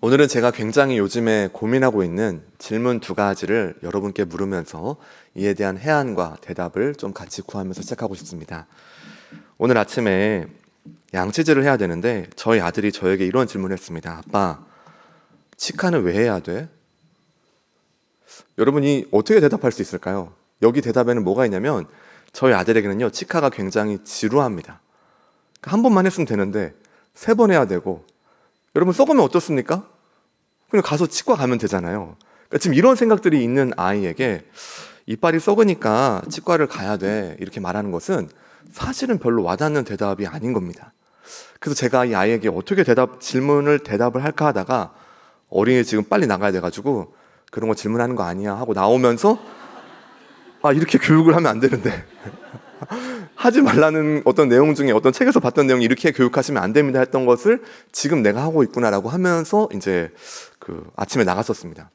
오늘은 제가 굉장히 요즘에 고민하고 있는 질문 두 가지를 여러분께 물으면서 이에 대한 해안과 대답을 좀 같이 구하면서 시작하고 싶습니다. 오늘 아침에 양치질을 해야 되는데 저희 아들이 저에게 이런 질문을 했습니다. 아빠, 치카는 왜 해야 돼? 여러분이 어떻게 대답할 수 있을까요? 여기 대답에는 뭐가 있냐면 저희 아들에게는요, 치카가 굉장히 지루합니다. 한 번만 했으면 되는데 세 번 해야 되고, 여러분 썩으면 어떻습니까? 그냥 가서 치과 가면 되잖아요. 그러니까 지금 이런 생각들이 있는 아이에게 이빨이 썩으니까 치과를 가야 돼 이렇게 말하는 것은 사실은 별로 와닿는 대답이 아닌 겁니다. 그래서 제가 이 아이에게 어떻게 대답을 할까 하다가 어린이 지금 빨리 나가야 돼가지고 그런 거 질문하는 거 아니야 하고 나오면서 이렇게 교육을 하면 안 되는데 하지 말라는 어떤 내용 중에 어떤 책에서 봤던 내용이 이렇게 교육하시면 안 됩니다 했던 것을 지금 내가 하고 있구나라고 하면서 이제 아침에 나갔었습니다.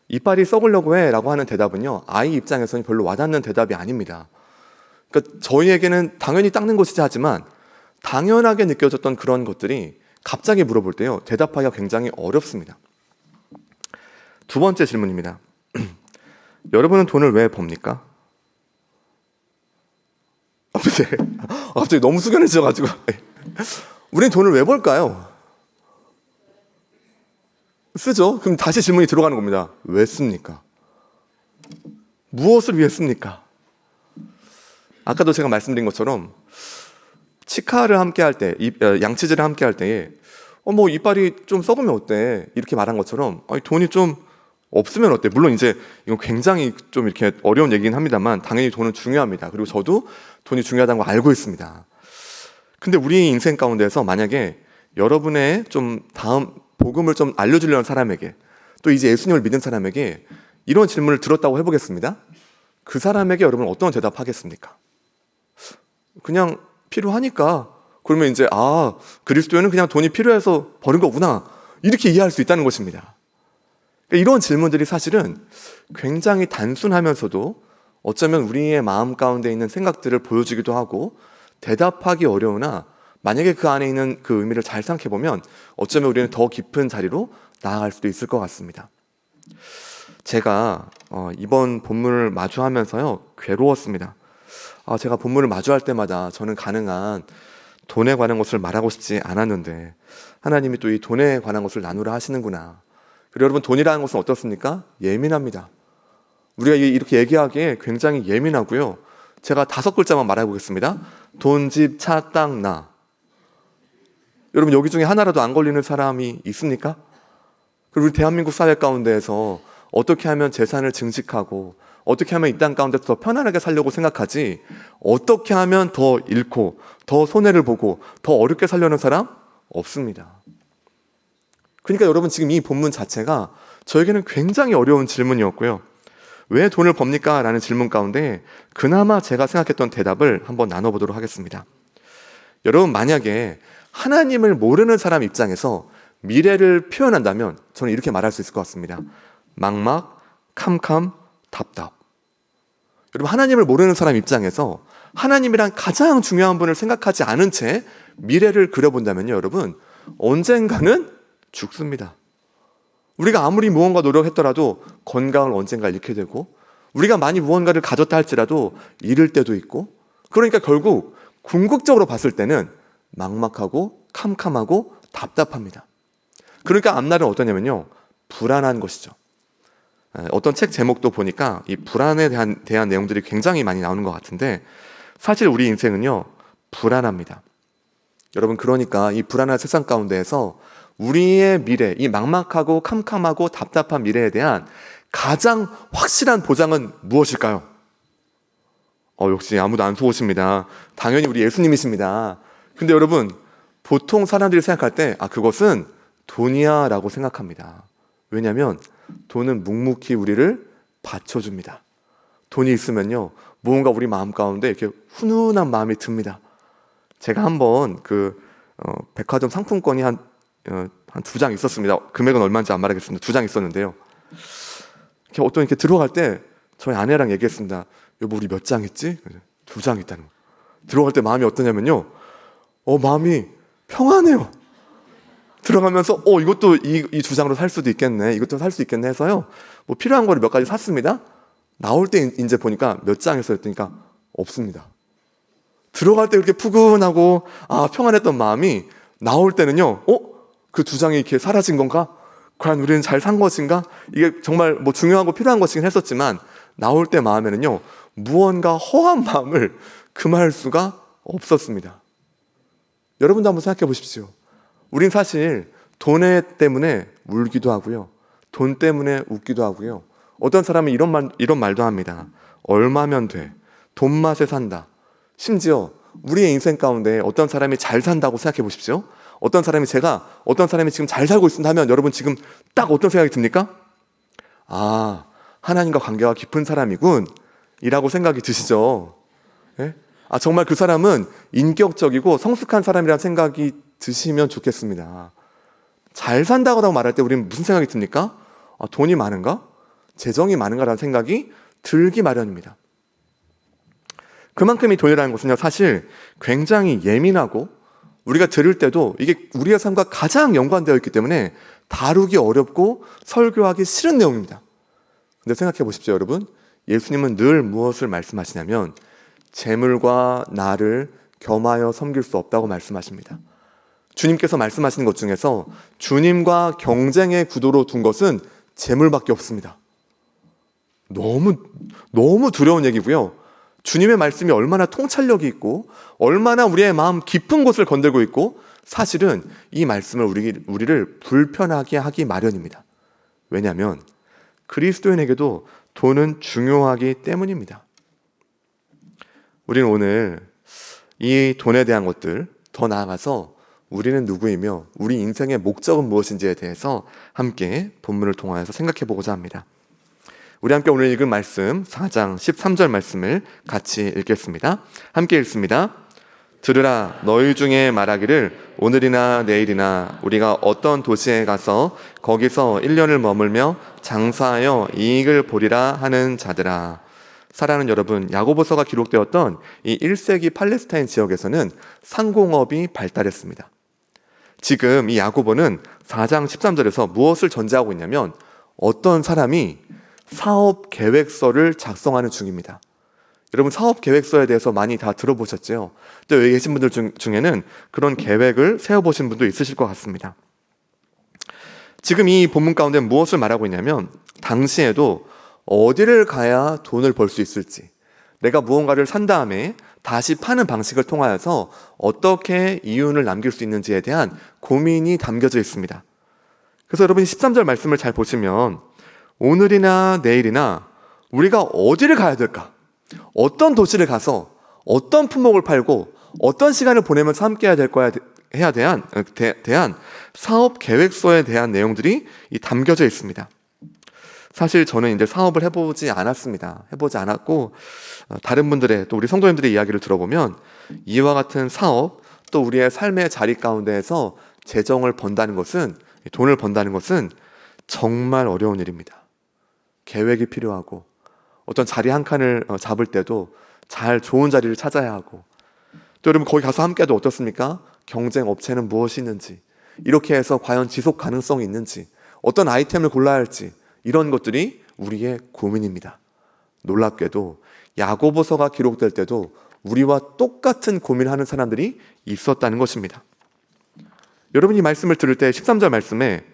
이빨이 썩으려고 해 라고 하는 대답은요, 아이 입장에서는 별로 와닿는 대답이 아닙니다. 그러니까 저희에게는 당연히 닦는 것이지 하지만 당연하게 느껴졌던 그런 것들이 갑자기 물어볼 때요, 대답하기가 굉장히 어렵습니다. 두 번째 질문입니다. 여러분은 돈을 왜 법니까? 갑자기 너무 숙연해져가지고 우린 돈을 왜 벌까요? 쓰죠. 그럼 다시 질문이 들어가는 겁니다. 왜 씁니까? 무엇을 위해 씁니까? 아까도 제가 말씀드린 것처럼 치카를 함께 할 때, 양치질을 함께 할 때에 이빨이 좀 썩으면 어때? 이렇게 말한 것처럼 돈이 좀 없으면 어때? 물론 이제 이건 굉장히 좀 이렇게 어려운 얘기긴 합니다만 당연히 돈은 중요합니다. 그리고 저도 돈이 중요하다는 걸 알고 있습니다. 근데 우리 인생 가운데서 만약에 여러분의 좀 다음 복음을 좀 알려주려는 사람에게, 또 이제 예수님을 믿는 사람에게 이런 질문을 들었다고 해보겠습니다. 그 사람에게 여러분 어떤 대답하겠습니까? 그냥 필요하니까. 그러면 이제 그리스도인은 그냥 돈이 필요해서 버는 거구나, 이렇게 이해할 수 있다는 것입니다. 이런 질문들이 사실은 굉장히 단순하면서도 어쩌면 우리의 마음 가운데 있는 생각들을 보여주기도 하고 대답하기 어려우나 만약에 그 안에 있는 그 의미를 잘 생각해보면 어쩌면 우리는 더 깊은 자리로 나아갈 수도 있을 것 같습니다. 제가 이번 본문을 마주하면서요, 괴로웠습니다. 제가 본문을 마주할 때마다 저는 가능한 돈에 관한 것을 말하고 싶지 않았는데 하나님이 또 이 돈에 관한 것을 나누라 하시는구나. 그리고 여러분, 돈이라는 것은 어떻습니까? 예민합니다. 우리가 이렇게 얘기하기에 굉장히 예민하고요. 제가 5글자만 말해보겠습니다. 돈, 집, 차, 땅, 나. 여러분, 여기 중에 하나라도 안 걸리는 사람이 있습니까? 그리고 우리 대한민국 사회 가운데에서 어떻게 하면 재산을 증식하고 어떻게 하면 이 땅 가운데서 더 편안하게 살려고 생각하지, 어떻게 하면 더 잃고 더 손해를 보고 더 어렵게 살려는 사람? 없습니다. 그러니까 여러분, 지금 이 본문 자체가 저에게는 굉장히 어려운 질문이었고요. 왜 돈을 법니까? 라는 질문 가운데 그나마 제가 생각했던 대답을 한번 나눠보도록 하겠습니다. 여러분, 만약에 하나님을 모르는 사람 입장에서 미래를 표현한다면 저는 이렇게 말할 수 있을 것 같습니다. 막막, 캄캄, 답답. 여러분, 하나님을 모르는 사람 입장에서 하나님이란 가장 중요한 분을 생각하지 않은 채 미래를 그려본다면요, 여러분, 언젠가는 죽습니다. 우리가 아무리 무언가 노력했더라도 건강을 언젠가 잃게 되고, 우리가 많이 무언가를 가졌다 할지라도 잃을 때도 있고, 그러니까 결국 궁극적으로 봤을 때는 막막하고 캄캄하고 답답합니다. 그러니까 앞날은 어떠냐면요, 불안한 것이죠. 어떤 책 제목도 보니까 이 불안에 대한 내용들이 굉장히 많이 나오는 것 같은데, 사실 우리 인생은요, 불안합니다. 여러분, 그러니까 이 불안한 세상 가운데에서 우리의 미래, 이 막막하고 캄캄하고 답답한 미래에 대한 가장 확실한 보장은 무엇일까요? 역시 아무도 안 속으십니다. 당연히 우리 예수님이십니다. 근데 여러분, 보통 사람들이 생각할 때 그것은 돈이야 라고 생각합니다. 왜냐하면 돈은 묵묵히 우리를 받쳐줍니다. 돈이 있으면요, 무언가 우리 마음 가운데 이렇게 훈훈한 마음이 듭니다. 제가 한번 백화점 상품권이 한 2장 있었습니다. 금액은 얼마인지 안 말하겠습니다. 2장 있었는데요. 이렇게 들어갈 때 저희 아내랑 얘기했습니다. 여보, 우리 몇 장 있지? 2장 있다는 거. 들어갈 때 마음이 어떠냐면요, 마음이 평안해요. 들어가면서 이것도 이 주장으로 살 수도 있겠네, 이것도 살 수 있겠네 해서요, 뭐 필요한 거를 몇 가지 샀습니다. 나올 때 이제 보니까 몇 장에서 했더니까 없습니다. 들어갈 때 그렇게 푸근하고 평안했던 마음이 나올 때는요, 그 두 장이 이렇게 사라진 건가? 과연 우리는 잘 산 것인가? 이게 정말 뭐 중요하고 필요한 것이긴 했었지만 나올 때 마음에는요, 무언가 허한 마음을 금할 수가 없었습니다. 여러분도 한번 생각해 보십시오. 우린 사실 돈 때문에 울기도 하고요, 돈 때문에 웃기도 하고요. 어떤 사람은 이런 말도 합니다. 얼마면 돼? 돈 맛에 산다. 심지어 우리의 인생 가운데 어떤 사람이 잘 산다고 생각해 보십시오. 어떤 사람이 지금 잘 살고 있습니다 하면 여러분 지금 딱 어떤 생각이 듭니까? 하나님과 관계가 깊은 사람이군 이라고 생각이 드시죠. 예? 정말 그 사람은 인격적이고 성숙한 사람이라는 생각이 드시면 좋겠습니다. 잘 산다고 말할 때 우리는 무슨 생각이 듭니까? 돈이 많은가? 재정이 많은가라는 생각이 들기 마련입니다. 그만큼 이 돈이라는 것은요, 사실 굉장히 예민하고 우리가 들을 때도 이게 우리의 삶과 가장 연관되어 있기 때문에 다루기 어렵고 설교하기 싫은 내용입니다. 근데 생각해 보십시오, 여러분. 예수님은 늘 무엇을 말씀하시냐면 재물과 나를 겸하여 섬길 수 없다고 말씀하십니다. 주님께서 말씀하시는 것 중에서 주님과 경쟁의 구도로 둔 것은 재물밖에 없습니다. 너무 두려운 얘기고요. 주님의 말씀이 얼마나 통찰력이 있고 얼마나 우리의 마음 깊은 곳을 건들고 있고 사실은 이 말씀을 우리를 불편하게 하기 마련입니다. 왜냐하면 그리스도인에게도 돈은 중요하기 때문입니다. 우리는 오늘 이 돈에 대한 것들, 더 나아가서 우리는 누구이며 우리 인생의 목적은 무엇인지에 대해서 함께 본문을 통하여서 생각해 보고자 합니다. 우리 함께 오늘 읽은 말씀 4장 13절 말씀을 같이 읽겠습니다. 함께 읽습니다. 들으라, 너희 중에 말하기를 오늘이나 내일이나 우리가 어떤 도시에 가서 거기서 1년을 머물며 장사하여 이익을 보리라 하는 자들아. 사랑하는 여러분, 야고보서가 기록되었던 이 1세기 팔레스타인 지역에서는 상공업이 발달했습니다. 지금 이 야고보는 4장 13절에서 무엇을 전제하고 있냐면 어떤 사람이 사업 계획서를 작성하는 중입니다. 여러분, 사업 계획서에 대해서 많이 다 들어보셨죠? 또 여기 계신 분들 중에는 그런 계획을 세워보신 분도 있으실 것 같습니다. 지금 이 본문 가운데 무엇을 말하고 있냐면 당시에도 어디를 가야 돈을 벌 수 있을지, 내가 무언가를 산 다음에 다시 파는 방식을 통하여서 어떻게 이윤을 남길 수 있는지에 대한 고민이 담겨져 있습니다. 그래서 여러분이 13절 말씀을 잘 보시면 오늘이나 내일이나 우리가 어디를 가야 될까? 어떤 도시를 가서 어떤 품목을 팔고 어떤 시간을 보내면서 함께 해야 될 거야 해야 대한 사업 계획서에 대한 내용들이 담겨져 있습니다. 사실 저는 이제 사업을 해보지 않았고 다른 분들의 또 우리 성도님들의 이야기를 들어보면 이와 같은 사업 또 우리의 삶의 자리 가운데에서 재정을 번다는 것은, 돈을 번다는 것은 정말 어려운 일입니다. 계획이 필요하고 어떤 자리 한 칸을 잡을 때도 좋은 자리를 찾아야 하고, 또 여러분 거기 가서 함께 해도 어떻습니까? 경쟁 업체는 무엇이 있는지, 이렇게 해서 과연 지속 가능성이 있는지, 어떤 아이템을 골라야 할지, 이런 것들이 우리의 고민입니다. 놀랍게도 야고보서가 기록될 때도 우리와 똑같은 고민을 하는 사람들이 있었다는 것입니다. 여러분이 말씀을 들을 때 13절 말씀에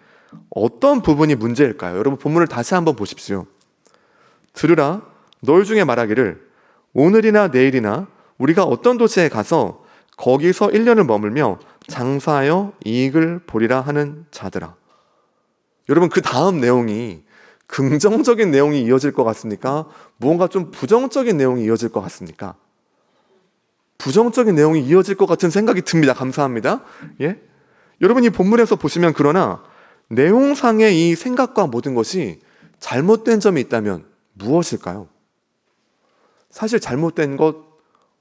어떤 부분이 문제일까요? 여러분 본문을 다시 한번 보십시오. 들으라, 너희 중에 말하기를 오늘이나 내일이나 우리가 어떤 도시에 가서 거기서 1년을 머물며 장사하여 이익을 보리라 하는 자들아. 여러분, 그 다음 내용이 긍정적인 내용이 이어질 것 같습니까? 무언가 좀 부정적인 내용이 이어질 것 같습니까? 부정적인 내용이 이어질 것 같은 생각이 듭니다. 감사합니다. 예? 여러분이 본문에서 보시면 그러나 내용상의 이 생각과 모든 것이 잘못된 점이 있다면 무엇일까요? 사실 잘못된 것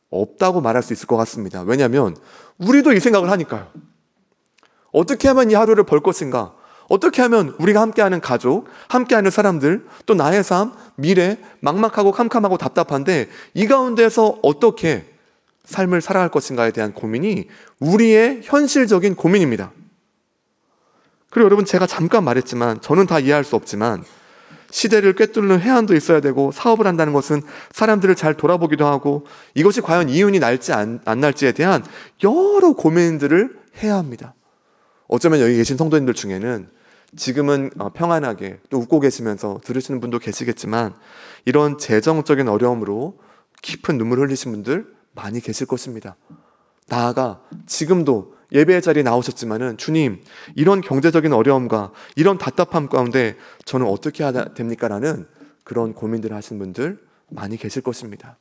없다고 말할 수 있을 것 같습니다. 왜냐하면 우리도 이 생각을 하니까요. 어떻게 하면 이 하루를 벌 것인가? 어떻게 하면 우리가 함께하는 가족, 함께하는 사람들, 또 나의 삶, 미래, 막막하고 캄캄하고 답답한데 이 가운데서 어떻게 삶을 살아갈 것인가에 대한 고민이 우리의 현실적인 고민입니다. 그리고 여러분, 제가 잠깐 말했지만 저는 다 이해할 수 없지만 시대를 꿰뚫는 해안도 있어야 되고, 사업을 한다는 것은 사람들을 잘 돌아보기도 하고, 이것이 과연 이윤이 날지 안 날지에 대한 여러 고민들을 해야 합니다. 어쩌면 여기 계신 성도님들 중에는 지금은 평안하게 또 웃고 계시면서 들으시는 분도 계시겠지만, 이런 재정적인 어려움으로 깊은 눈물 흘리신 분들 많이 계실 것입니다. 나아가 지금도 예배의 자리에 나오셨지만은, 주님, 이런 경제적인 어려움과 이런 답답함 가운데 저는 어떻게 해야 됩니까? 라는 그런 고민들을 하시는 분들 많이 계실 것입니다.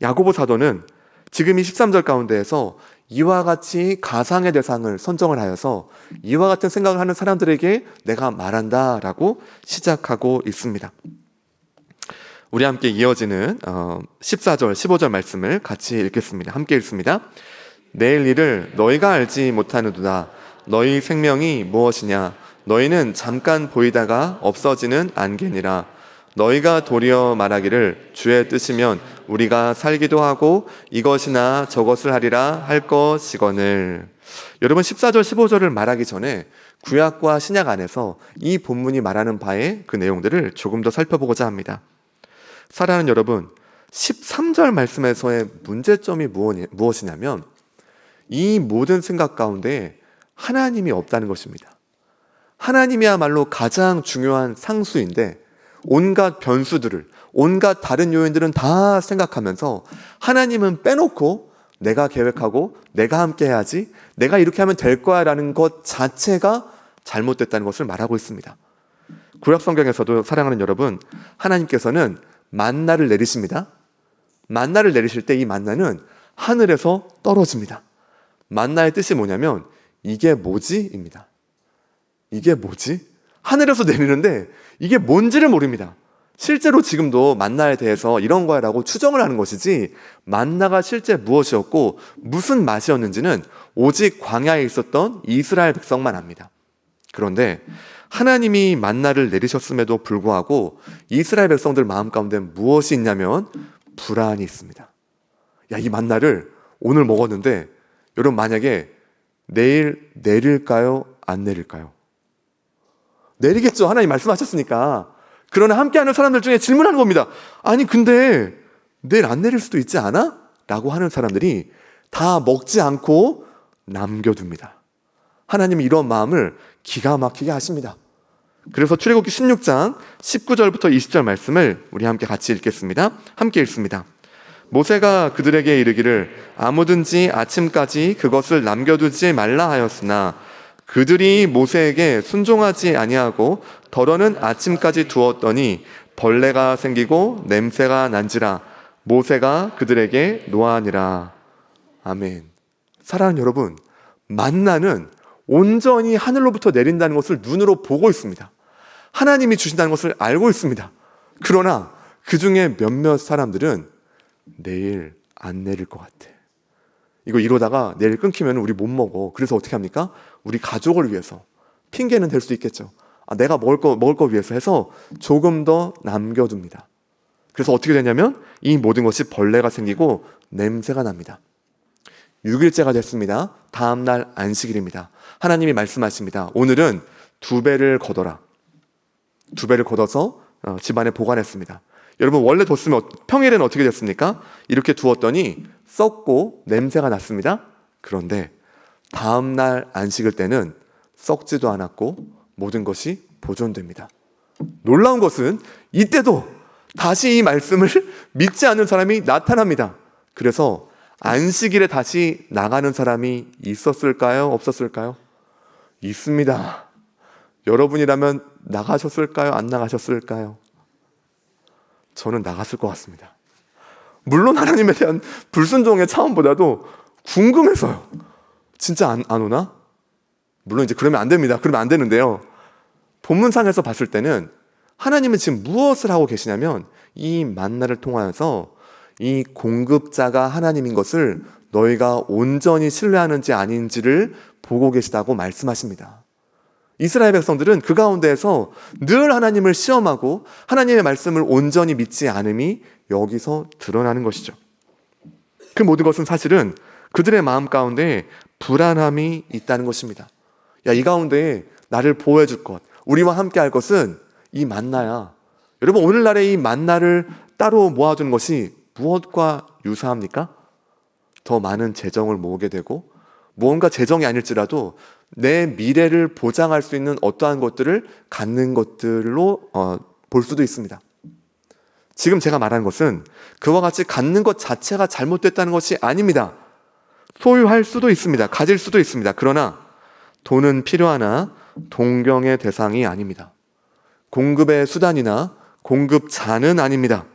야고보 사도는 지금 이 13절 가운데에서 이와 같이 가상의 대상을 선정을 하여서 이와 같은 생각을 하는 사람들에게 내가 말한다 라고 시작하고 있습니다. 우리 함께 이어지는 14절, 15절 말씀을 같이 읽겠습니다. 함께 읽습니다. 내일 일을 너희가 알지 못하느도다. 너희 생명이 무엇이냐? 너희는 잠깐 보이다가 없어지는 안개니라. 너희가 도리어 말하기를 주의 뜻이면 우리가 살기도 하고 이것이나 저것을 하리라 할 것이거늘. 여러분, 14절 15절을 말하기 전에 구약과 신약 안에서 이 본문이 말하는 바의 그 내용들을 조금 더 살펴보고자 합니다. 사랑하는 여러분, 13절 말씀에서의 문제점이 무엇이냐면 이 모든 생각 가운데 하나님이 없다는 것입니다. 하나님이야말로 가장 중요한 상수인데, 온갖 변수들을, 온갖 다른 요인들은 다 생각하면서 하나님은 빼놓고 내가 계획하고 내가 함께 해야지, 내가 이렇게 하면 될 거야 라는 것 자체가 잘못됐다는 것을 말하고 있습니다. 구약 성경에서도 사랑하는 여러분, 하나님께서는 만나를 내리십니다. 만나를 내리실 때 이 만나는 하늘에서 떨어집니다. 만나의 뜻이 뭐냐면 이게 뭐지? 입니다. 이게 뭐지? 하늘에서 내리는데 이게 뭔지를 모릅니다. 실제로 지금도 만나에 대해서 이런 거야 라고 추정을 하는 것이지, 만나가 실제 무엇이었고 무슨 맛이었는지는 오직 광야에 있었던 이스라엘 백성만 압니다. 그런데 하나님이 만나를 내리셨음에도 불구하고 이스라엘 백성들 마음 가운데 무엇이 있냐면 불안이 있습니다. 야, 이 만나를 오늘 먹었는데 여러분, 만약에 내일 내릴까요? 안 내릴까요? 내리겠죠. 하나님 말씀하셨으니까. 그러나 함께하는 사람들 중에 질문하는 겁니다. 아니, 근데 내일 안 내릴 수도 있지 않아? 라고 하는 사람들이 다 먹지 않고 남겨둡니다. 하나님이 이런 마음을 기가 막히게 하십니다. 그래서 출애굽기 16장 19절부터 20절 말씀을 우리 함께 같이 읽겠습니다. 함께 읽습니다. 모세가 그들에게 이르기를 아무든지 아침까지 그것을 남겨두지 말라 하였으나 그들이 모세에게 순종하지 아니하고 덜어는 아침까지 두었더니 벌레가 생기고 냄새가 난지라. 모세가 그들에게 노하니라. 아멘. 사랑하는 여러분, 만나는 온전히 하늘로부터 내린다는 것을 눈으로 보고 있습니다. 하나님이 주신다는 것을 알고 있습니다. 그러나 그 중에 몇몇 사람들은 내일 안 내릴 것 같아. 이거 이러다가 내일 끊기면 우리 못 먹어. 그래서 어떻게 합니까? 우리 가족을 위해서. 핑계는 될 수 있겠죠. 내가 먹을 거 위해서 해서 조금 더 남겨둡니다. 그래서 어떻게 되냐면 이 모든 것이 벌레가 생기고 냄새가 납니다. 6일째가 됐습니다. 다음날 안식일입니다. 하나님이 말씀하십니다. 오늘은 2배를 걷어라. 2배를 걷어서 집안에 보관했습니다. 여러분, 원래 뒀으면 평일에는 어떻게 됐습니까? 이렇게 두었더니 썩고 냄새가 났습니다. 그런데 다음날 안식일 때는 썩지도 않았고 모든 것이 보존됩니다. 놀라운 것은 이때도 다시 이 말씀을 믿지 않는 사람이 나타납니다. 그래서 안식일에 다시 나가는 사람이 있었을까요? 없었을까요? 있습니다. 여러분이라면 나가셨을까요? 안 나가셨을까요? 저는 나갔을 것 같습니다. 물론 하나님에 대한 불순종의 차원보다도 궁금해서요. 진짜 안 오나? 물론 이제 그러면 안 됩니다. 그러면 안 되는데요. 본문상에서 봤을 때는 하나님은 지금 무엇을 하고 계시냐면 이 만나를 통하여서 이 공급자가 하나님인 것을 너희가 온전히 신뢰하는지 아닌지를 보고 계시다고 말씀하십니다. 이스라엘 백성들은 그 가운데에서 늘 하나님을 시험하고 하나님의 말씀을 온전히 믿지 않음이 여기서 드러나는 것이죠. 그 모든 것은 사실은 그들의 마음 가운데 불안함이 있다는 것입니다. 야, 이 가운데 나를 보호해 줄 것, 우리와 함께 할 것은 이 만나야. 여러분, 오늘날의 이 만나를 따로 모아두는 것이 무엇과 유사합니까? 더 많은 재정을 모으게 되고, 무언가 재정이 아닐지라도 내 미래를 보장할 수 있는 어떠한 것들을 갖는 것들로 볼 수도 있습니다. 지금 제가 말하는 것은 그와 같이 갖는 것 자체가 잘못됐다는 것이 아닙니다. 소유할 수도 있습니다. 가질 수도 있습니다. 그러나 돈은 필요하나 동경의 대상이 아닙니다. 공급의 수단이나 공급자는 아닙니다.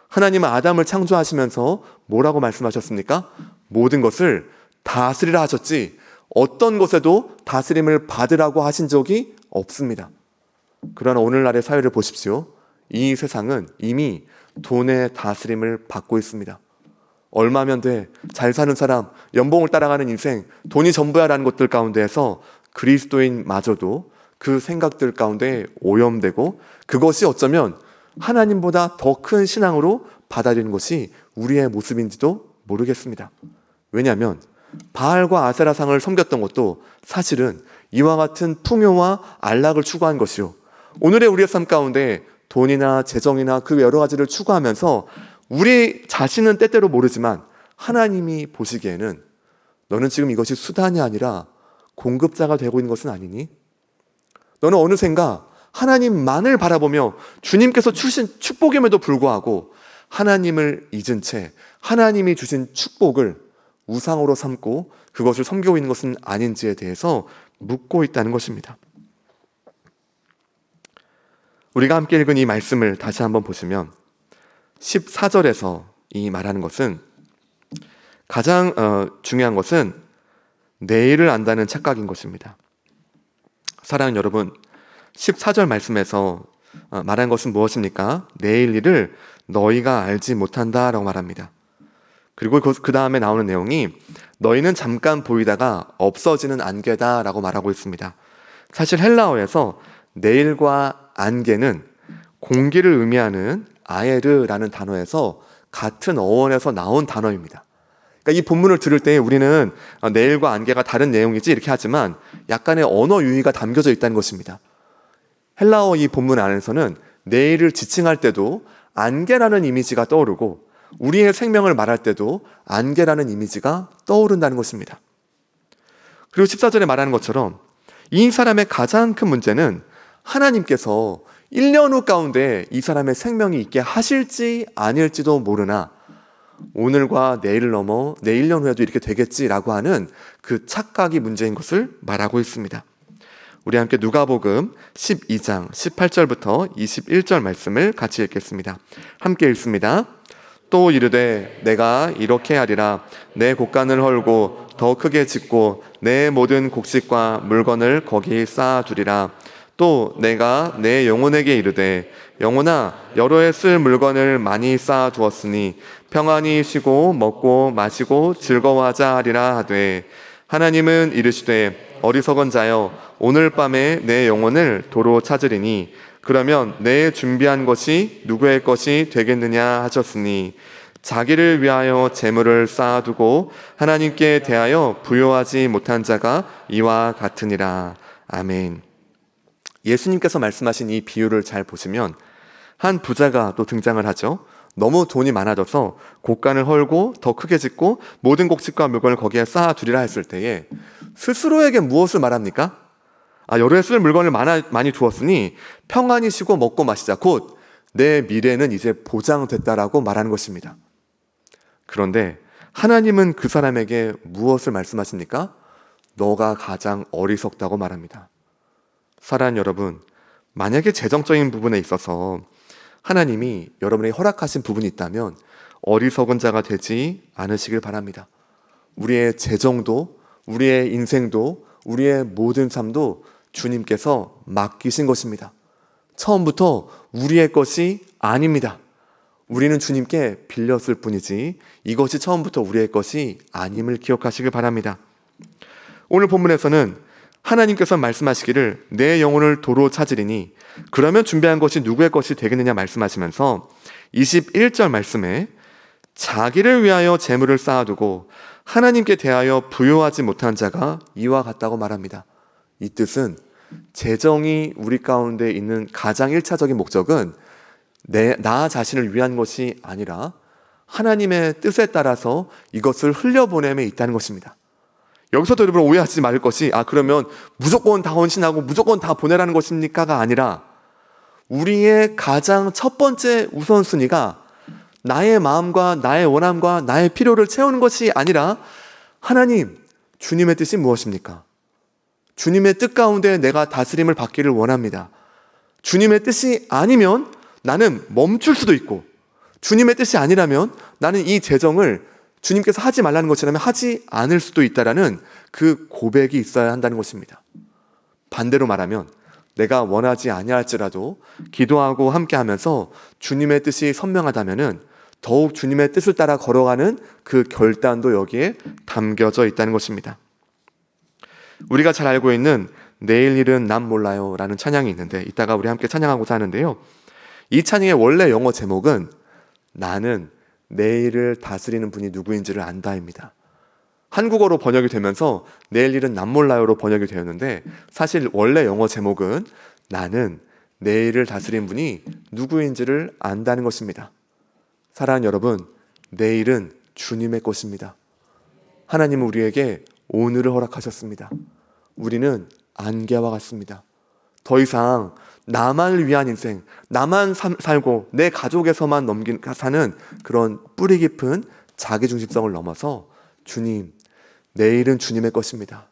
하나님은 아담을 창조하시면서 뭐라고 말씀하셨습니까? 모든 것을 다스리라 하셨지 어떤 것에도 다스림을 받으라고 하신 적이 없습니다. 그러나 오늘날의 사회를 보십시오. 이 세상은 이미 돈의 다스림을 받고 있습니다. 얼마면 돼? 잘 사는 사람, 연봉을 따라가는 인생, 돈이 전부야라는 것들 가운데에서 그리스도인마저도 그 생각들 가운데 오염되고 그것이 어쩌면 하나님보다 더 큰 신앙으로 받아들이는 것이 우리의 모습인지도 모르겠습니다. 왜냐하면 바알과 아세라상을 섬겼던 것도 사실은 이와 같은 풍요와 안락을 추구한 것이요, 오늘의 우리의 삶 가운데 돈이나 재정이나 그 여러 가지를 추구하면서 우리 자신은 때때로 모르지만 하나님이 보시기에는 너는 지금 이것이 수단이 아니라 공급자가 되고 있는 것은 아니니? 너는 어느샌가 하나님만을 바라보며 주님께서 주신 축복임에도 불구하고 하나님을 잊은 채 하나님이 주신 축복을 우상으로 삼고 그것을 섬기고 있는 것은 아닌지에 대해서 묻고 있다는 것입니다. 우리가 함께 읽은 이 말씀을 다시 한번 보시면 14절에서 이 말하는 것은 가장 중요한 것은 내일을 안다는 착각인 것입니다. 사랑하는 여러분, 14절 말씀에서 말한 것은 무엇입니까? 내일 일을 너희가 알지 못한다라고 말합니다. 그리고 그 다음에 나오는 내용이 너희는 잠깐 보이다가 없어지는 안개다라고 말하고 있습니다. 사실 헬라어에서 내일과 안개는 공기를 의미하는 아에르라는 단어에서 같은 어원에서 나온 단어입니다. 그러니까 이 본문을 들을 때 우리는 내일과 안개가 다른 내용이지 이렇게 하지만 약간의 언어 유희가 담겨져 있다는 것입니다. 헬라어 이 본문 안에서는 내일을 지칭할 때도 안개라는 이미지가 떠오르고 우리의 생명을 말할 때도 안개라는 이미지가 떠오른다는 것입니다. 그리고 14절에 말하는 것처럼 이 사람의 가장 큰 문제는 하나님께서 1년 후 가운데 이 사람의 생명이 있게 하실지 아닐지도 모르나 오늘과 내일을 넘어 내 1년 후에도 이렇게 되겠지라고 하는 그 착각이 문제인 것을 말하고 있습니다. 우리 함께 누가복음 12장 18절부터 21절 말씀을 같이 읽겠습니다. 함께 읽습니다. 또 이르되 내가 이렇게 하리라. 내 곡간을 헐고 더 크게 짓고 내 모든 곡식과 물건을 거기 쌓아두리라. 또 내가 내 영혼에게 이르되 영혼아 여러 해 쓸 물건을 많이 쌓아두었으니 평안히 쉬고 먹고 마시고 즐거워하자 하리라 하되 하나님은 이르시되 어리석은 자여 오늘 밤에 내 영혼을 도로 찾으리니 그러면 내 준비한 것이 누구의 것이 되겠느냐 하셨으니 자기를 위하여 재물을 쌓아두고 하나님께 대하여 부요하지 못한 자가 이와 같으니라. 아멘. 예수님께서 말씀하신 이 비유를 잘 보시면 한 부자가 또 등장을 하죠. 너무 돈이 많아져서 곡간을 헐고 더 크게 짓고 모든 곡식과 물건을 거기에 쌓아두리라 했을 때에 스스로에게 무엇을 말합니까? 여러 해 쓸 물건을 많이 두었으니 평안히 쉬고 먹고 마시자. 곧 내 미래는 이제 보장됐다라고 말하는 것입니다. 그런데 하나님은 그 사람에게 무엇을 말씀하십니까? 너가 가장 어리석다고 말합니다. 사랑하는 여러분, 만약에 재정적인 부분에 있어서 하나님이 여러분에게 허락하신 부분이 있다면 어리석은 자가 되지 않으시길 바랍니다. 우리의 재정도, 우리의 인생도, 우리의 모든 삶도 주님께서 맡기신 것입니다. 처음부터 우리의 것이 아닙니다. 우리는 주님께 빌렸을 뿐이지 이것이 처음부터 우리의 것이 아님을 기억하시길 바랍니다. 오늘 본문에서는 하나님께서 말씀하시기를 내 영혼을 도로 찾으리니 그러면 준비한 것이 누구의 것이 되겠느냐 말씀하시면서 21절 말씀에 자기를 위하여 재물을 쌓아두고 하나님께 대하여 부요하지 못한 자가 이와 같다고 말합니다. 이 뜻은 재정이 우리 가운데 있는 가장 1차적인 목적은 나 자신을 위한 것이 아니라 하나님의 뜻에 따라서 이것을 흘려보냄에 있다는 것입니다. 여기서도 여러분 오해하지 말 것이 그러면 무조건 다 헌신하고 무조건 다 보내라는 것입니까가 아니라 우리의 가장 첫 번째 우선순위가 나의 마음과 나의 원함과 나의 필요를 채우는 것이 아니라 하나님, 주님의 뜻이 무엇입니까? 주님의 뜻 가운데 내가 다스림을 받기를 원합니다. 주님의 뜻이 아니면 나는 멈출 수도 있고 주님의 뜻이 아니라면 나는 이 재정을 주님께서 하지 말라는 것이라면 하지 않을 수도 있다라는 그 고백이 있어야 한다는 것입니다. 반대로 말하면 내가 원하지 아니할지라도 기도하고 함께하면서 주님의 뜻이 선명하다면은 더욱 주님의 뜻을 따라 걸어가는 그 결단도 여기에 담겨져 있다는 것입니다. 우리가 잘 알고 있는 내일 일은 난 몰라요 라는 찬양이 있는데 이따가 우리 함께 찬양하고자 하는데요, 이 찬양의 원래 영어 제목은 나는 내일을 다스리는 분이 누구인지를 안다입니다. 한국어로 번역이 되면서 내일 일은 난 몰라요로 번역이 되었는데 사실 원래 영어 제목은 나는 내일을 다스리는 분이 누구인지를 안다는 것입니다. 사랑하는 여러분, 내일은 주님의 것입니다. 하나님은 우리에게 오늘을 허락하셨습니다. 우리는 안개와 같습니다. 더 이상 나만 위한 인생, 나만 살고 내 가족에서만 사는 그런 뿌리 깊은 자기중심성을 넘어서 주님, 내일은 주님의 것입니다.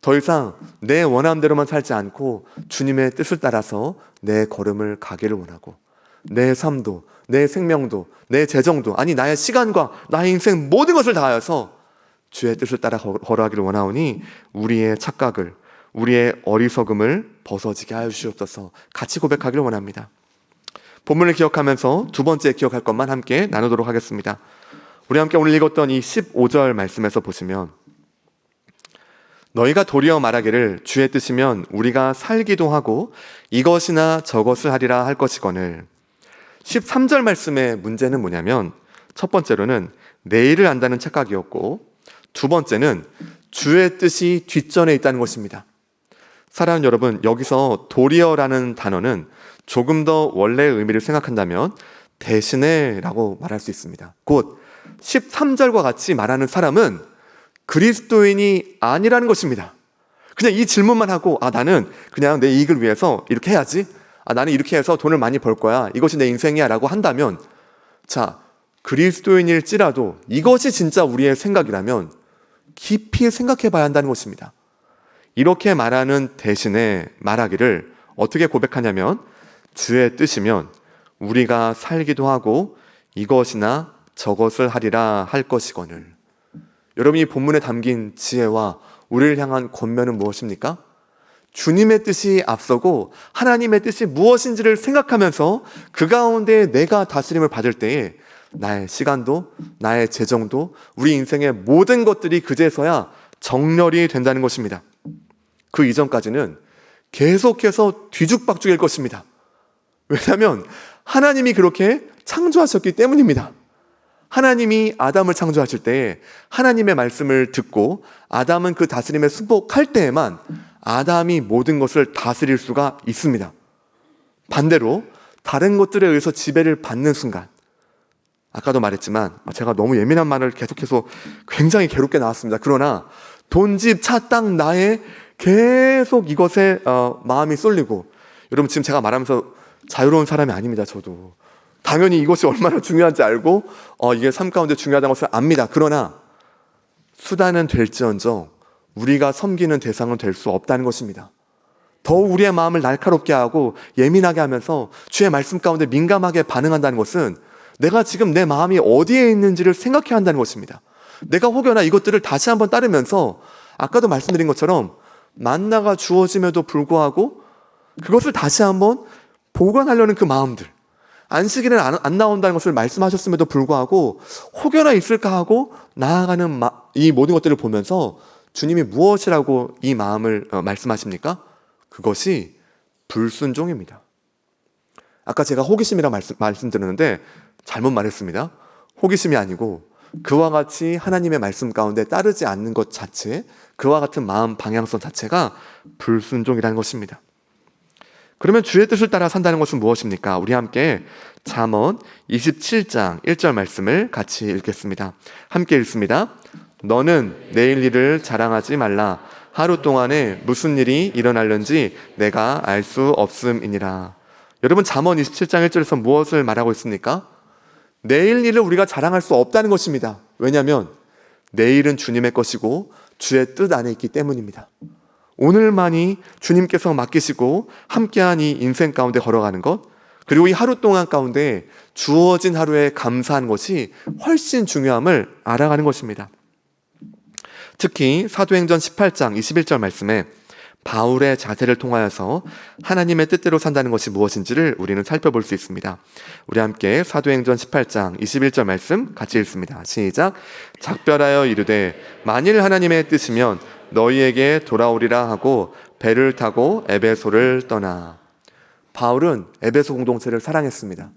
더 이상 내 원함대로만 살지 않고 주님의 뜻을 따라서 내 걸음을 가기를 원하고 내 삶도, 내 생명도, 내 재정도, 아니 나의 시간과 나의 인생 모든 것을 다하여서 주의 뜻을 따라 걸어가기를 원하오니 우리의 착각을, 우리의 어리석음을 벗어지게 하여 주시옵소서. 같이 고백하기를 원합니다. 본문을 기억하면서 두 번째 기억할 것만 함께 나누도록 하겠습니다. 우리 함께 오늘 읽었던 이 15절 말씀에서 보시면 너희가 도리어 말하기를 주의 뜻이면 우리가 살기도 하고 이것이나 저것을 하리라 할 것이거늘. 13절 말씀의 문제는 뭐냐면 첫 번째로는 내일을 안다는 착각이었고 두 번째는 주의 뜻이 뒷전에 있다는 것입니다. 사랑하는 여러분, 여기서 도리어라는 단어는 조금 더 원래의 의미를 생각한다면 대신에 라고 말할 수 있습니다. 곧 13절과 같이 말하는 사람은 그리스도인이 아니라는 것입니다. 그냥 이 질문만 하고 나는 그냥 내 이익을 위해서 이렇게 해야지, 나는 이렇게 해서 돈을 많이 벌 거야, 이것이 내 인생이야 라고 한다면, 자, 그리스도인일지라도 이것이 진짜 우리의 생각이라면 깊이 생각해 봐야 한다는 것입니다. 이렇게 말하는 대신에 말하기를 어떻게 고백하냐면 주의 뜻이면 우리가 살기도 하고 이것이나 저것을 하리라 할 것이거늘. 여러분이 본문에 담긴 지혜와 우리를 향한 권면은 무엇입니까? 주님의 뜻이 앞서고 하나님의 뜻이 무엇인지를 생각하면서 그 가운데 내가 다스림을 받을 때에 나의 시간도 나의 재정도 우리 인생의 모든 것들이 그제서야 정렬이 된다는 것입니다. 그 이전까지는 계속해서 뒤죽박죽일 것입니다. 왜냐하면 하나님이 그렇게 창조하셨기 때문입니다. 하나님이 아담을 창조하실 때에 하나님의 말씀을 듣고 아담은 그 다스림에 순복할 때에만 아담이 모든 것을 다스릴 수가 있습니다. 반대로 다른 것들에 의해서 지배를 받는 순간, 아까도 말했지만 제가 너무 예민한 말을 계속해서 굉장히 괴롭게 나왔습니다. 그러나 돈, 집, 차, 땅, 나의 계속 이것에 마음이 쏠리고, 여러분 지금 제가 말하면서 자유로운 사람이 아닙니다. 저도 당연히 이것이 얼마나 중요한지 알고 이게 삶 가운데 중요하다는 것을 압니다. 그러나 수단은 될지언정 우리가 섬기는 대상은 될 수 없다는 것입니다. 더욱 우리의 마음을 날카롭게 하고 예민하게 하면서 주의 말씀 가운데 민감하게 반응한다는 것은 내가 지금 내 마음이 어디에 있는지를 생각해야 한다는 것입니다. 내가 혹여나 이것들을 다시 한번 따르면서 아까도 말씀드린 것처럼 만나가 주어짐에도 불구하고 그것을 다시 한번 보관하려는 그 마음들, 안식일에는 안 나온다는 것을 말씀하셨음에도 불구하고 혹여나 있을까 하고 나아가는 이 모든 것들을 보면서 주님이 무엇이라고 이 마음을 말씀하십니까? 그것이 불순종입니다. 아까 제가 호기심이라 말씀드렸는데 잘못 말했습니다. 호기심이 아니고 그와 같이 하나님의 말씀 가운데 따르지 않는 것 자체, 그와 같은 마음 방향성 자체가 불순종이라는 것입니다. 그러면 주의 뜻을 따라 산다는 것은 무엇입니까? 우리 함께 잠언 27장 1절 말씀을 같이 읽겠습니다. 함께 읽습니다. 너는 내일 일을 자랑하지 말라. 하루 동안에 무슨 일이 일어날는지 내가 알 수 없음이니라. 여러분, 잠언 27장 1절에서 무엇을 말하고 있습니까? 내일 일을 우리가 자랑할 수 없다는 것입니다. 왜냐하면 내일은 주님의 것이고 주의 뜻 안에 있기 때문입니다. 오늘만이 주님께서 맡기시고 함께한 이 인생 가운데 걸어가는 것, 그리고 이 하루 동안 가운데 주어진 하루에 감사한 것이 훨씬 중요함을 알아가는 것입니다. 특히 사도행전 18장 21절 말씀에 바울의 자세를 통하여서 하나님의 뜻대로 산다는 것이 무엇인지를 우리는 살펴볼 수 있습니다. 우리 함께 사도행전 18장 21절 말씀 같이 읽습니다. 시작. 작별하여 이르되 만일 하나님의 뜻이면 너희에게 돌아오리라 하고 배를 타고 에베소를 떠나. 바울은 에베소 공동체를 사랑했습니다.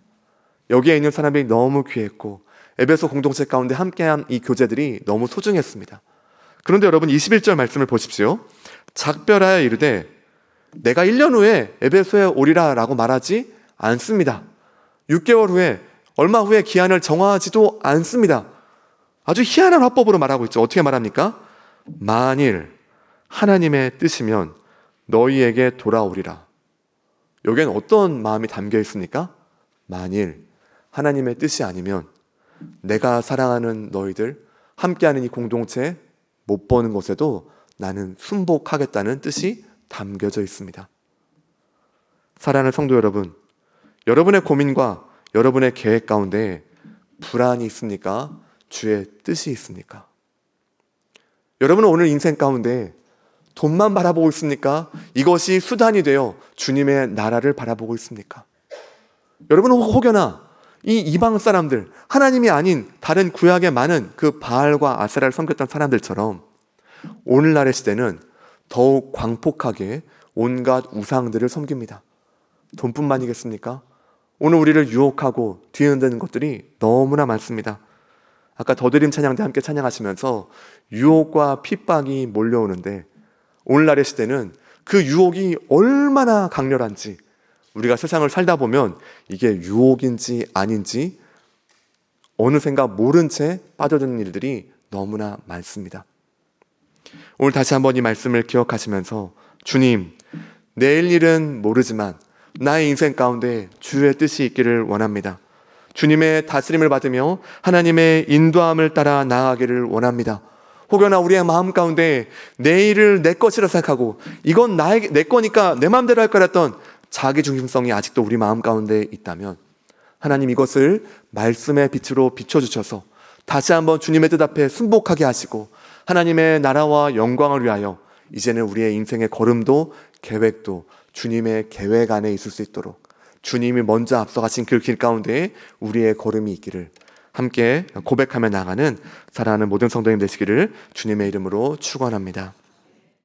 여기에 있는 사람들이 너무 귀했고 에베소 공동체 가운데 함께한 이 교제들이 너무 소중했습니다. 그런데 여러분 21절 말씀을 보십시오. 작별하여 이르되 내가 1년 후에 에베소에 오리라 라고 말하지 않습니다. 6개월 후에, 얼마 후에 기한을 정하지도 않습니다. 아주 희한한 화법으로 말하고 있죠. 어떻게 말합니까? 만일 하나님의 뜻이면 너희에게 돌아오리라. 여기엔 어떤 마음이 담겨 있습니까? 만일 하나님의 뜻이 아니면 내가 사랑하는 너희들, 함께하는 이 공동체 못 보는 것에도 나는 순복하겠다는 뜻이 담겨져 있습니다. 사랑하는 성도 여러분, 여러분의 고민과 여러분의 계획 가운데 불안이 있습니까? 주의 뜻이 있습니까? 여러분은 오늘 인생 가운데 돈만 바라보고 있습니까? 이것이 수단이 되어 주님의 나라를 바라보고 있습니까? 여러분은 혹여나 이 이방 사람들, 하나님이 아닌 다른 구약의 많은 그 바알과 아세라를 섬겼던 사람들처럼 오늘날의 시대는 더욱 광폭하게 온갖 우상들을 섬깁니다. 돈뿐만이겠습니까? 오늘 우리를 유혹하고 뒤흔드는 것들이 너무나 많습니다. 아까 더드림 찬양 때 함께 찬양하시면서 유혹과 핍박이 몰려오는데 오늘날의 시대는 그 유혹이 얼마나 강렬한지 우리가 세상을 살다 보면 이게 유혹인지 아닌지 어느샌가 모른 채 빠져드는 일들이 너무나 많습니다. 오늘 다시 한번 이 말씀을 기억하시면서 주님, 내일 일은 모르지만 나의 인생 가운데 주의 뜻이 있기를 원합니다. 주님의 다스림을 받으며 하나님의 인도함을 따라 나아가기를 원합니다. 혹여나 우리의 마음 가운데 내일을 내 것이라 생각하고 이건 내 거니까 내 마음대로 할 거랬던 자기중심성이 아직도 우리 마음 가운데 있다면 하나님 이것을 말씀의 빛으로 비춰주셔서 다시 한번 주님의 뜻 앞에 순복하게 하시고 하나님의 나라와 영광을 위하여 이제는 우리의 인생의 걸음도 계획도 주님의 계획 안에 있을 수 있도록 주님이 먼저 앞서가신 그 길 가운데 우리의 걸음이 있기를 함께 고백하며 나가는 사랑하는 모든 성도님 되시기를 주님의 이름으로 축원합니다.